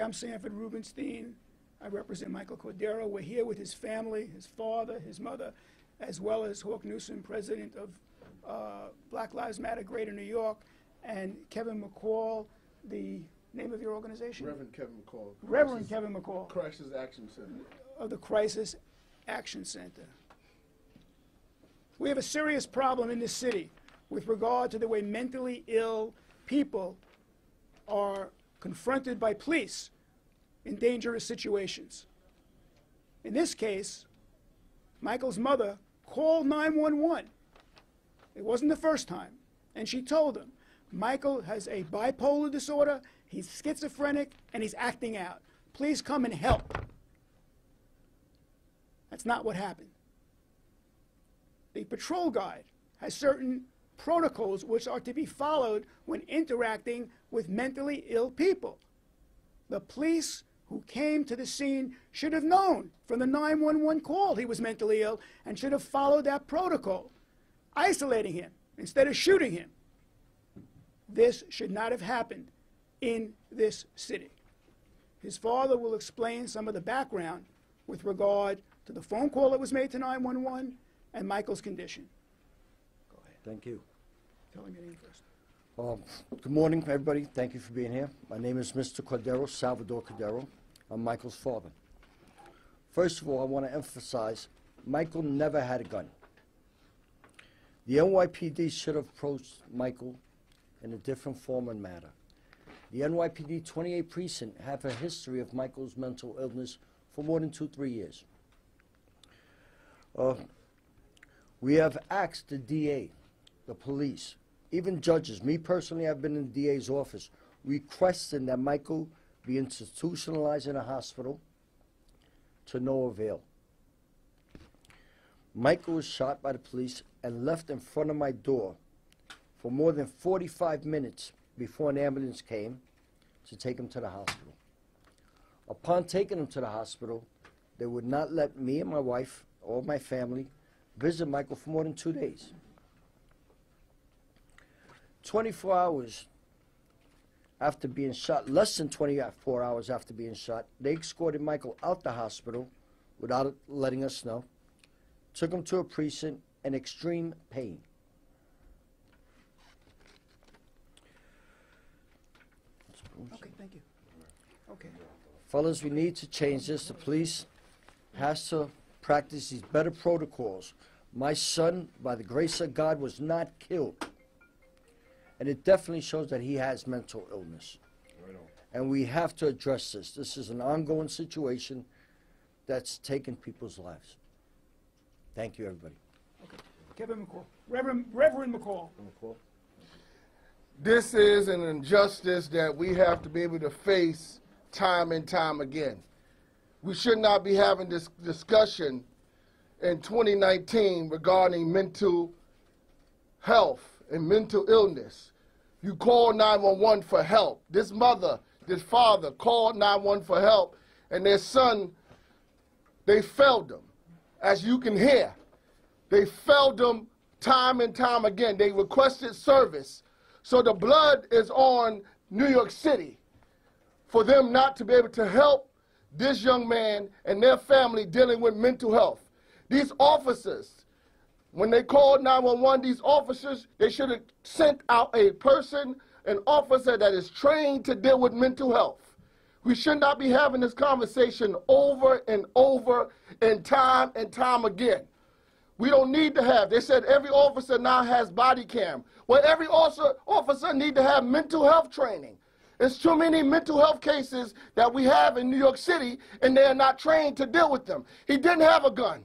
I'm Sanford Rubenstein. I represent Michael Cordero. We're here with his family, his father, his mother, as well as Hawk Newsom, president of Black Lives Matter Greater New York, and Kevin McCall, the name of your organization? Reverend Kevin McCall. Reverend Kevin McCall. Crisis Action Center. Of the Crisis Action Center. We have a serious problem in this city with regard to the way mentally ill people are confronted by police in dangerous situations. In this case, Michael's mother called 911. It wasn't the first time. And she told him, Michael has a bipolar disorder, he's schizophrenic, and he's acting out. Please come and help. That's not what happened. The patrol guide has certain protocols which are to be followed when interacting with mentally ill people. The police who came to the scene should have known from the 911 call he was mentally ill and should have followed that protocol, isolating him instead of shooting him. This should not have happened in this city. His father will explain some of the background with regard to the phone call that was made to 911 and Michael's condition. Go ahead. Thank you. Tell him your name first. Good morning, everybody. Thank you for being here. My name is Mr. Cordero, Salvador Cordero. I'm Michael's father. First of all, I want to emphasize, Michael never had a gun. The NYPD should have approached Michael in a different form and manner. The NYPD 28 precinct have a history of Michael's mental illness for more than 2-3 years. We have asked the DA, the police, even judges. Me personally, I've been in the DA's office requesting that Michael be institutionalized in a hospital, to no avail. Michael was shot by the police and left in front of my door for more than 45 minutes before an ambulance came to take him to the hospital. Upon taking him to the hospital, they would not let me and my wife or my family visit Michael for more than 2 days. 24 hours after being shot, less than 24 hours after being shot, they escorted Michael out the hospital without letting us know, took him to a precinct in extreme pain. Okay, thank you. Okay. Fellas, we need to change this. The police has to practice these better protocols. My son, by the grace of God, was not killed. And it definitely shows that he has mental illness. Right on. And we have to address this. This is an ongoing situation that's taken people's lives. Thank you, everybody. Okay. Kevin McCall. Reverend McCall. This is an injustice that we have to be able to face time and time again. We should not be having this discussion in 2019 regarding mental health and mental illness. You call 911 for help. This mother, this father called 911 for help, and their son, they failed them. As you can hear, they failed them time and time again. They requested service. So the blood is on New York City for them not to be able to help this young man and their family dealing with mental health. These officers, when they called 911, these officers, they should have sent out a person, an officer that is trained to deal with mental health. We should not be having this conversation over and over and time again. We don't need to have, they said every officer now has body cam. Well, every officer need to have mental health training. There's too many mental health cases that we have in New York City, and they are not trained to deal with them. He didn't have a gun.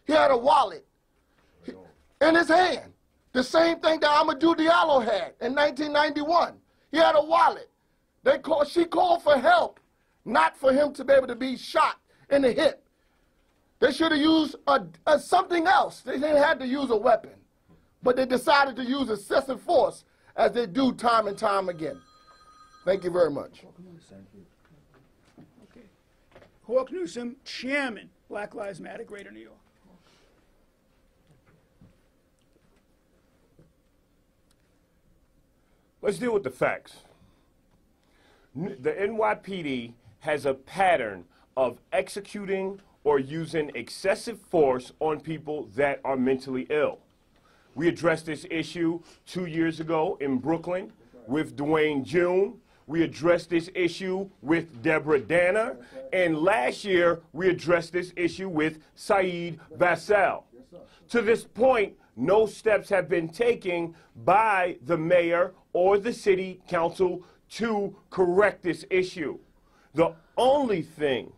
He had a wallet in his hand. The same thing that Amadou Diallo had in 1991. He had a wallet. She called for help, not for him to be able to be shot in the hip. They should have used something else. They didn't have to use a weapon. But they decided to use excessive force, as they do time and time again. Thank you very much. Okay. Hawk Newsom, Chairman, Black Lives Matter, Greater New York. Let's deal with the facts. The NYPD has a pattern of executing or using excessive force on people that are mentally ill. We addressed this issue 2 years ago in Brooklyn with Dwayne June. We addressed this issue with Deborah Danner. And last year, we addressed this issue with Saeed Vassell. To this point, no steps have been taken by the mayor or the city council to correct this issue. The only thing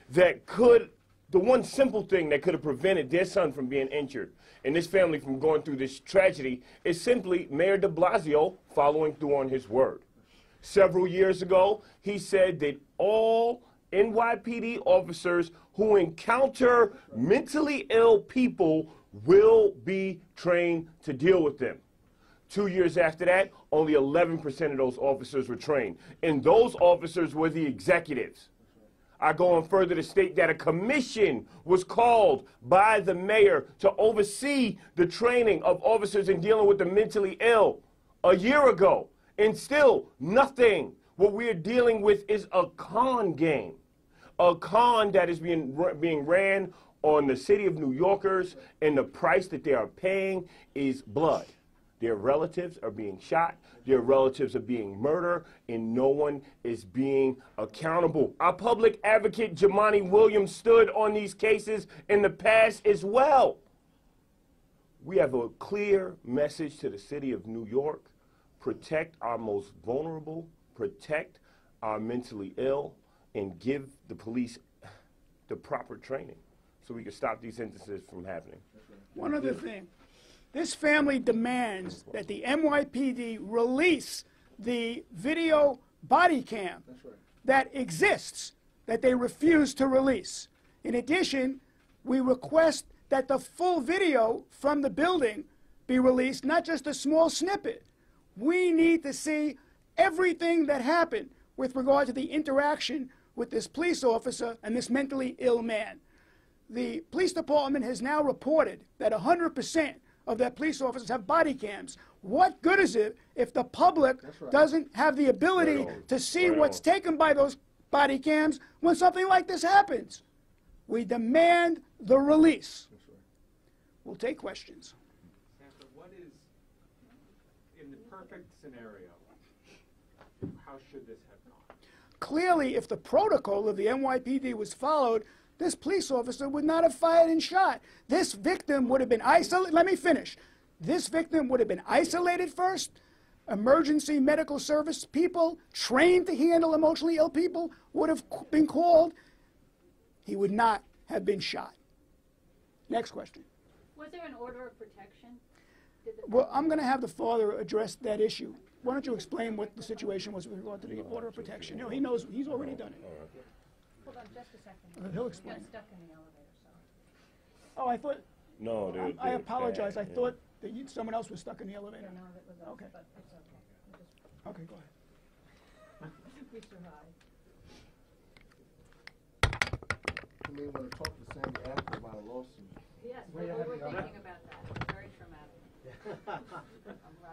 that the one simple thing that could have prevented their son from being injured and this family from going through this tragedy is simply Mayor de Blasio following through on his word. Several years ago, he said that all NYPD officers who encounter mentally ill people will be trained to deal with them. 2 years after that, only 11% of those officers were trained. And those officers were the executives. I go on further to state that a commission was called by the mayor to oversee the training of officers in dealing with the mentally ill a year ago. And still, nothing. What we're dealing with is a con game. A con that is being ran on the city of New Yorkers, and the price that they are paying is blood. Their relatives are being shot, their relatives are being murdered, and no one is being accountable. Our public advocate, Jamani Williams, stood on these cases in the past as well. We have a clear message to the city of New York: protect our most vulnerable, protect our mentally ill, and give the police the proper training so we can stop these instances from happening. One other thing. This family demands that the NYPD release the video body cam that exists, that they refuse to release. In addition, we request that the full video from the building be released, not just a small snippet. We need to see everything that happened with regard to the interaction with this police officer and this mentally ill man. The police department has now reported that 100% of their police officers have body cams. What good is it if the public doesn't have the ability to see what's taken by those body cams when something like this happens? We demand the release. We'll take questions. Samantha, what is, in the perfect scenario, how should this have gone? Clearly, if the protocol of the NYPD was followed, this police officer would not have fired and shot. This victim would have been isolated. Let me finish. This victim would have been isolated first. Emergency medical service people trained to handle emotionally ill people would have been called. He would not have been shot. Next question. Was there an order of protection? Well, I'm going to have the father address that issue. Why don't you explain what the situation was with regard to the order of protection? You know, he knows. He's already done it. Hold on just a second. He'll Got explain. stuck in the elevator, so. Oh, I thought. No, I apologize. I thought that someone else was stuck in the elevator. No, that was us, Okay. but it's okay. Okay, go ahead. We survived. You may want to talk to Sandy after about a lawsuit. Yes, we were thinking about that. It was very traumatic.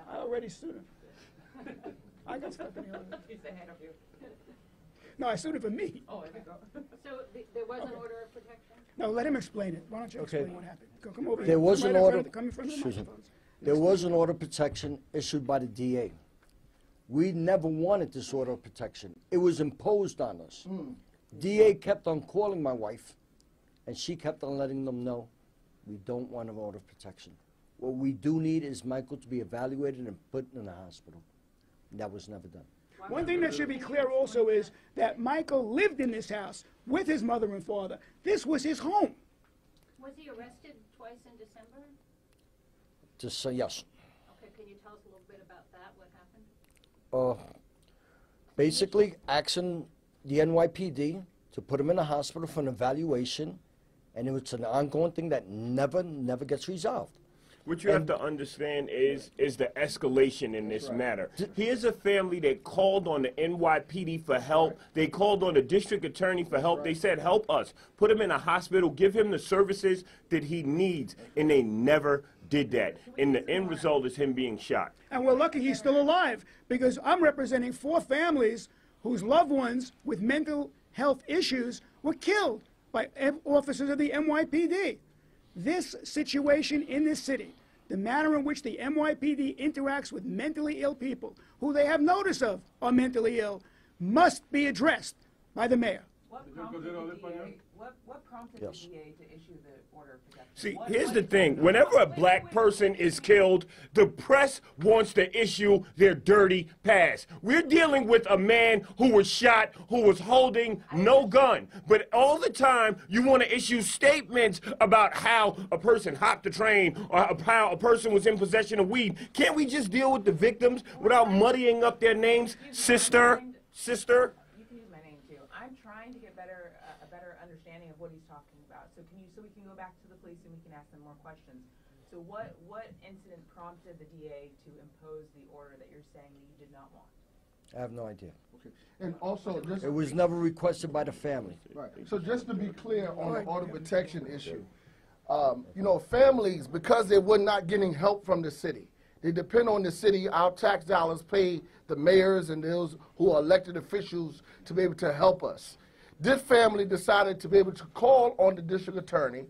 I already sued him. I got stuck in the elevator. He's ahead of you. No, I sued him for me. Oh, I think so. So there was an order of protection? No, let him explain it. Why don't you Okay. explain what happened? Come over here. There was Come an right in front order. of the- come in front of the Excuse me. microphones. There was an order of protection issued by the DA. We never wanted this order of protection. It was imposed on us. DA kept on calling my wife, and she kept on letting them know, we don't want an order of protection. What we do need is Michael to be evaluated and put in the hospital. That was never done. One thing that should be clear also is that Michael lived in this house with his mother and father. This was his home. Was he arrested twice in December? Just say yes. Okay, can you tell us a little bit about that, what happened? Basically, asking the NYPD to put him in the hospital for an evaluation, and it's an ongoing thing that never gets resolved. What you have to understand is the escalation in this matter. Here's a family that called on the NYPD for help. They called on the district attorney for help. They said, help us. Put him in a hospital. Give him the services that he needs. And they never did that. And the end result is him being shot. And we're lucky he's still alive because I'm representing 4 families whose loved ones with mental health issues were killed by officers of the NYPD. This situation in this city, the manner in which the NYPD interacts with mentally ill people who they have notice of are mentally ill, must be addressed by the mayor. What prompted the DA, what prompted Yes. the DA to issue the order of protection? See, What- here's what the is thing. it? Whenever a Wait, black wait, person is killed, the press wants to issue their dirty past. We're dealing with a man who was shot, who was holding no gun. But all the time, you want to issue statements about how a person hopped the train or how a person was in possession of weed. Can't we just deal with the victims without muddying up their names? Sister, sister. You can use my name too. I'm trying to get a better understanding of what he's talking about. So we can go back to the police and we can ask them more questions. So what incident prompted the DA to impose the order that you're saying that you did not want? I have no idea. Okay. And also, just, It was never requested by the family. right. So just to be clear on the order of protection issue, you know, families, because they were not getting help from the city, they depend on the city. Our tax dollars pay the mayors and those who are elected officials to be able to help us. This family decided to be able to call on the district attorney.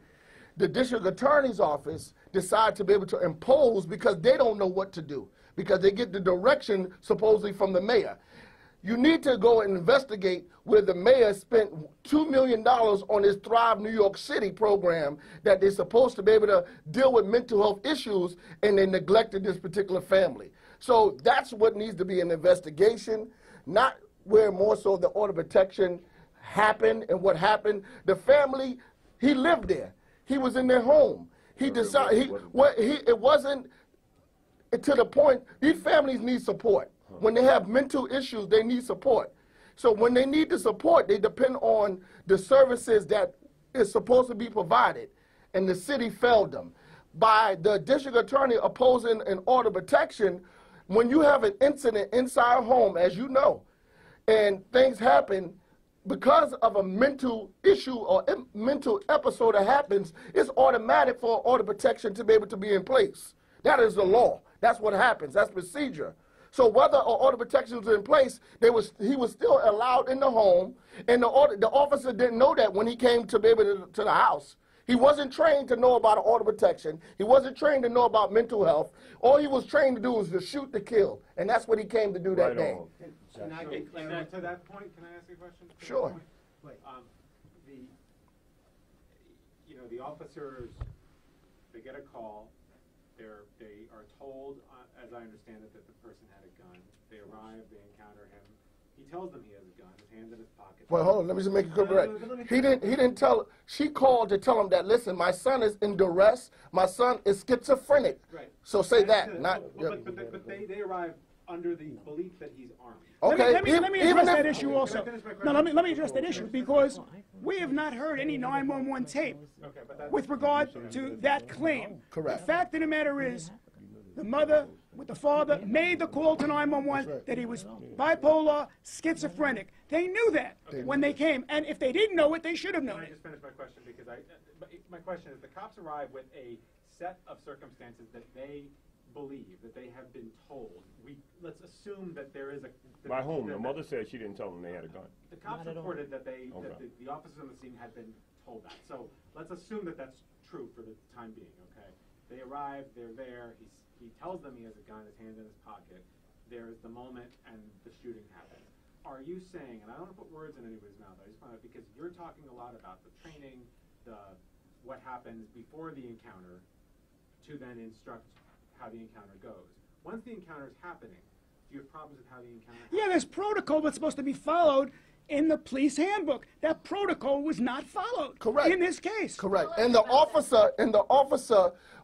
The district attorney's office decided to be able to impose because they don't know what to do, because they get the direction supposedly from the mayor. You need to go and investigate where the mayor spent $2 million on his Thrive New York City program that they're supposed to be able to deal with mental health issues, and they neglected this particular family. So that's what needs to be an investigation, not where more so the order of protection happened and what happened. The family, he lived there. He was in their home. He decided, it wasn't to the point, these families need support. When they have mental issues, they need support. So when they need the support, they depend on the services that is supposed to be provided, and the city failed them. By the district attorney opposing an order of protection, when you have an incident inside a home, as you know, and things happen, because of a mental issue or mental episode that happens, it's automatic for order of protection to be able to be in place. That is the law. That's what happens. That's procedure. So whether an order of protection was in place, he was still allowed in the home, and the officer didn't know that when he came to be able to the house. He wasn't trained to know about an order of protection. He wasn't trained to know about mental health. All he was trained to do was to shoot to kill, and that's what he came to do that day. Can I get clarity to that point? Can I ask you a question? To Sure. that point? The officers, they get a call. They are told, as I understand it, that the person had a gun. They arrive, they encounter him. He tells them he has a gun. His hand's in his pocket. Well, hold on. Let me just make it correct. He didn't tell. She called to tell him that. Listen, my son is in duress. My son is schizophrenic. Right. So say that. But Not. they arrive under the belief that he's armed. Okay. Let me even address if- that issue also. Can I finish my No, question? let me address that issue, because we have not heard any 911 tape Okay, but that's with regard to that claim. Correct. The fact of the matter is, the mother with the father made the call to 911 that he was bipolar, schizophrenic. They knew that when they came, and if they didn't know it, they should have Can known I it. just finish my question, because my question is, the cops arrive with a set of circumstances that they believe, that they have been told. Let's assume that there is a... By whom? The mother said she didn't tell them they had a gun. The cops reported that the officers on the scene had been told that. So let's assume that that's true for the time being, okay? They arrive, they're there, he tells them he has a gun, his hand's in his pocket. There's the moment and the shooting happens. Are you saying, and I don't want to put words in anybody's mouth, I just want to, because you're talking a lot about the training, what happens before the encounter to then instruct how the encounter goes. Once the encounter is happening, do you have problems with how the encounter happens? Yeah, there's protocol that's supposed to be followed in the police handbook. That protocol was not followed. Correct. In this case. Correct. And the officer,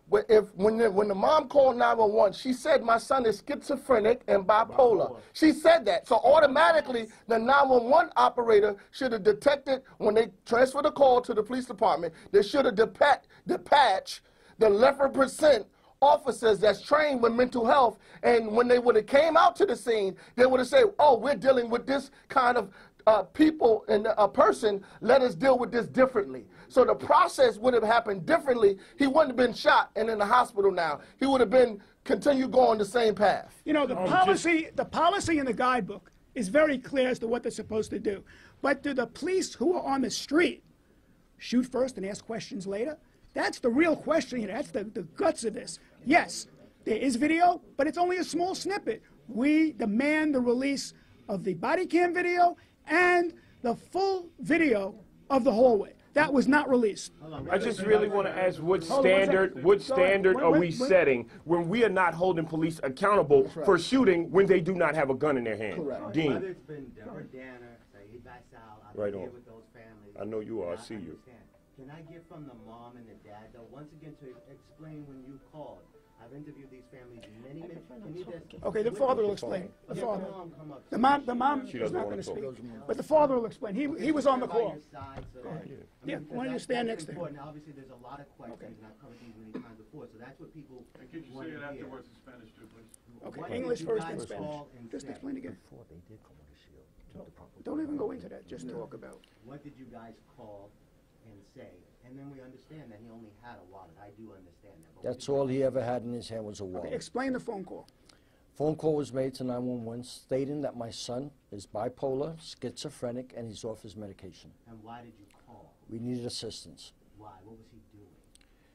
when the mom called 911, she said my son is schizophrenic and bipolar. She said that. So automatically, the 911 operator should have detected, when they transferred the call to the police department, they should have dispatched the 11% officers that's trained with mental health, and when they would have came out to the scene, they would have said, oh, we're dealing with this kind of people and a person, let us deal with this differently. So the process would have happened differently. He wouldn't have been shot and in the hospital now. He would have been continue going the same path. You know, the policy in the guidebook is very clear as to what they're supposed to do. But do the police who are on the street shoot first and ask questions later? That's the real question here. That's the guts of this. Yes, there is video, but it's only a small snippet. We demand the release of the body cam video and the full video of the hallway. That was not released. I just really want to ask what standard are we setting when we are not holding police accountable for shooting when they do not have a gun in their hand? Correct. Dean. Whether it's been Deborah Danner, Saeed Baisal, I've Right been on. here with those families. I know you are. I and see you. understand. Can I get from the mom and the dad, though, once again, to explain when you called? I've interviewed these families many. Can you just... Okay, the father will explain. The Let father. the mom come up. The mom She is doesn't not wanna going to talk. speak. But the father will explain. He was on the By call. your side, so that- Yeah, because why don't you stand next to him? important. Obviously, there's a lot of questions, and I've covered these many times before, so that's what people And could you want say to it hear. afterwards in Spanish too, please? Okay, What did English you first guys and Spanish. call and Just say? explain again. Before they did come with a shield. took the proper Don't even go into that. Just talk about. What did you guys call and say? And then we understand that he only had a wallet. I do understand that. but what That's did you all guys he say? ever had in his hand was a Okay, wallet. explain the phone call. Phone call was made to 911 stating that my son is bipolar, schizophrenic, and he's off his medication. And why did you call? We needed assistance. Why? What was he doing?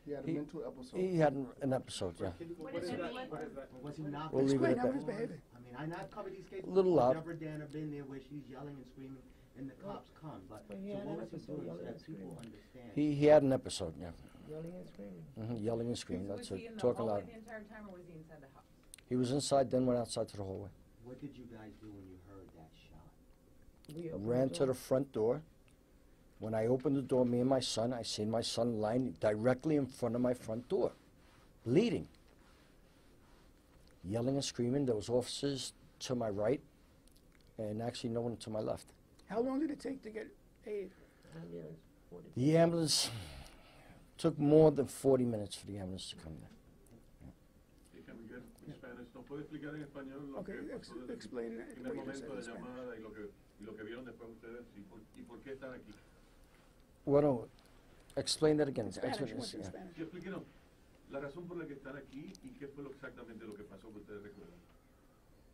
He had a mental episode. He had an episode, yeah. What does it mean? Or was he not? We'll leave it Explain at how that. he's behaving. I mean, I not covered these cases. A little before. loud. Deborah Danner been there where she's yelling and screaming, and the cops come. But so what was he doing so that people understand? He had an episode, yeah. Yelling and screaming. Yelling and screaming, Was that's he it. in the Talking hallway loud. the entire time, or was he inside the house? He was inside, then went outside to the hallway. What did you guys do when you heard that shot? We I opened ran the to door. the front door. When I opened the door, me and my son, I seen my son lying directly in front of my front door, bleeding. Yelling and screaming. There was officers to my right, and actually no one to my left. How long did it take to get aid? Ambulance, 40. The ambulance took more than 40 minutes for the ambulance to come there. Sí, can we get in Spanish? ¿Nos puede explicar en español lo Okay, que pasó desde explain el it primer what you just said momento in de Spanish. llamada y lo que vieron después ustedes y por qué están aquí? Bueno, explain that again. In Spanish, Explain what's this, in yeah. Spanish? Sí, explíquenos la razón por la que están aquí y qué fue exactamente lo que pasó que ustedes recuerdan.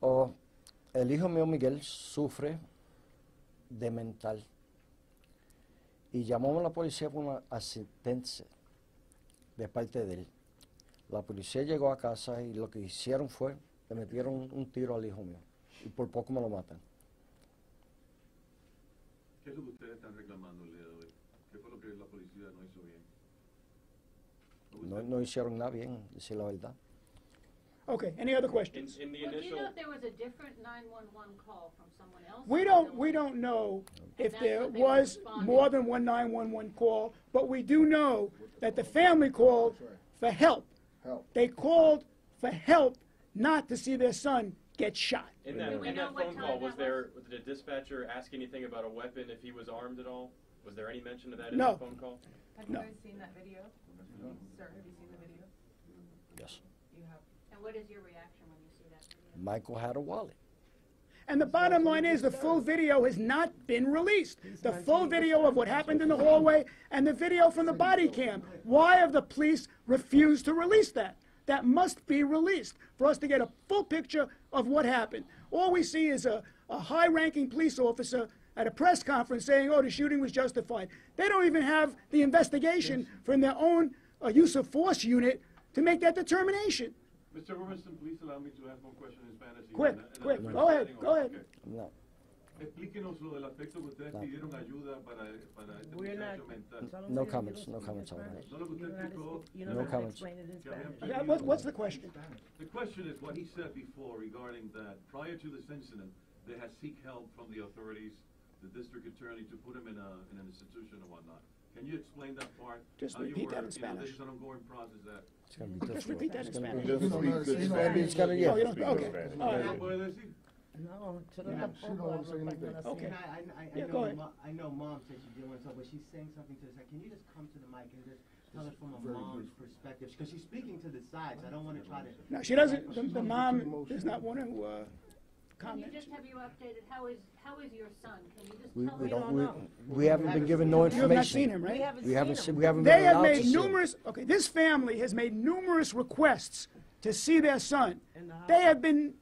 Oh, el hijo mío Miguel sufre de mental y llamamos a la policía por una asistencia de parte de él. La policía llegó a casa y lo que hicieron fue le metieron un tiro al hijo mío y por poco me lo matan. ¿Qué es lo que ustedes están reclamando el día de hoy? ¿Qué fue lo que la policía no hizo bien? No hicieron nada bien, decir la verdad. Okay, any other questions? In the Well, do you initial, know if there was a different 911 call from someone else? We don't know if That's there what they were was responding. more than one 911 call, but we do know that the family called for help. Help. They called for help, not to see their son get shot. in Do we that know what phone time call, was that there, did the dispatcher ask anything about a weapon, if he was armed at all? Was there any mention of that in No. the phone call? Have No. you guys seen that video? Sir, have you seen the video? Yes. You have. And what is your reaction when you see that video? Michael had a wallet. And the bottom line is the full video has not been released. The full video of what happened in the hallway and the video from the body cam. Why have the police refused to release that? That must be released for us to get a full picture of what happened. All we see is a high-ranking police officer at a press conference saying, oh, the shooting was justified. They don't even have the investigation from their own use of force unit to make that determination. Mr. Robertson, please allow me to ask one question in Spanish. Quick, quick, go ahead, go ahead. No. Explíquenos lo del aspecto que ustedes pidieron ayuda para este We're not. muchacho mental. tell 'em No to comments, you no don't comments speak on Spanish. No lo que You usted don't know how to explicó. speak- you don't No know how to comments. explain it in Que habían Spanish. Yeah, what's the question? The question is what he said before regarding that prior to this incident, they had seek help from the authorities, the district attorney, to put him in an institution or whatnot. Can you explain that part? Just How you repeat that were- in you know, Spanish. This is an ongoing process that. It's gonna be difficult. Just repeat that in It's gonna be Spanish. difficult. You don't know, It's gonna, yeah. Oh, you don't, okay, all ¿No right. puede decir? No, to the Yeah, left she don't vocal, I wanna say look like anything. when I see Okay. it. Yeah, go ahead. I know mom said she's doing so, but she's saying something to the side. Can you just come to the mic and just tell us from a mom's perspective? Because she's speaking to the sides. I don't want to try to. No, she doesn't, the mom does not want to Can you comment. just have you updated, how is your son? Can you just We, tell we us? don't, we haven't been given no You have not seen information. him, We right? haven't We haven't seen seen, him. we haven't They been have allowed to made see him. numerous, okay, this family has made numerous requests to see their son. In the house. They have been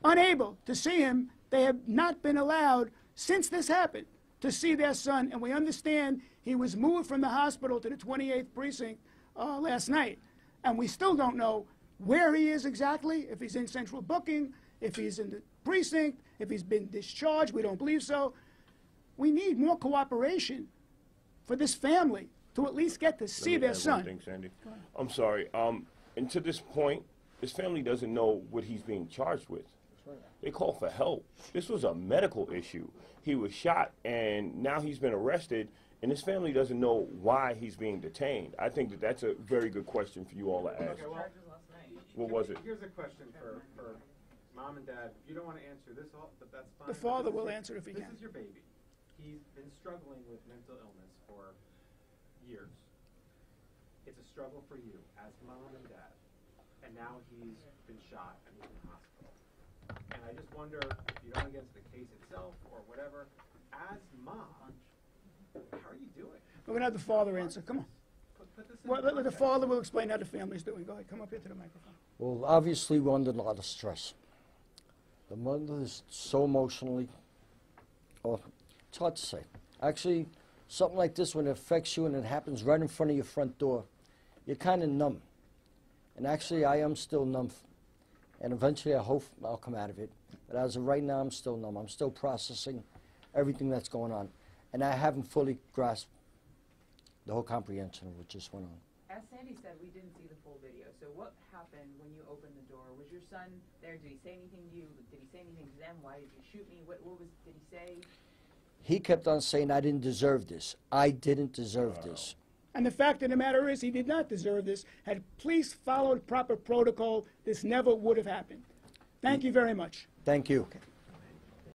unable to see him They have not been allowed, since this happened, to see their son. And we understand he was moved from the hospital to the 28th precinct last night. And we still don't know where he is exactly, if he's in central booking, if he's in the precinct, if he's been discharged. We don't believe so. We need more cooperation for this family to at least get to see their son. One thing, Sandy. I'm sorry. And to this point, his family doesn't know what he's being charged with. They call for help. This was a medical issue. He was shot, and now he's been arrested, and his family doesn't know why he's being detained. I think that that's a very good question for you all to ask. Okay, well, What was it? Here's a question for mom and dad. You don't want to answer this, but that's fine. The father will answer if he can. This is your baby. He's been struggling with mental illness for years. It's a struggle for you as mom and dad. And now he's been shot and he's in the hospital. And I just wonder if you don't against the case itself or whatever, as mom, how are you doing? We're going to have the father answer. Come on. Put this in Well, the father will explain how the family's doing. Go ahead, come up here to the microphone. Well, obviously, we're under a lot of stress. The mother is so emotionally, oh, it's hard to say. Actually, something like this, when it affects you and it happens right in front of your front door, you're kind of numb. And actually, I am still numb. And eventually, I hope I'll come out of it. But as of right now, I'm still numb. I'm still processing everything that's going on. And I haven't fully grasped the whole comprehension of what just went on. As Sandy said, we didn't see the full video. So what happened when you opened the door? Was your son there? Did he say anything to you? Did he say anything to them? Why did you shoot me? Did he say? He kept on saying, I didn't deserve this. I didn't deserve this. And the fact of the matter is, he did not deserve this. Had police followed proper protocol, this never would have happened. Thank you very much. Thank you. Okay.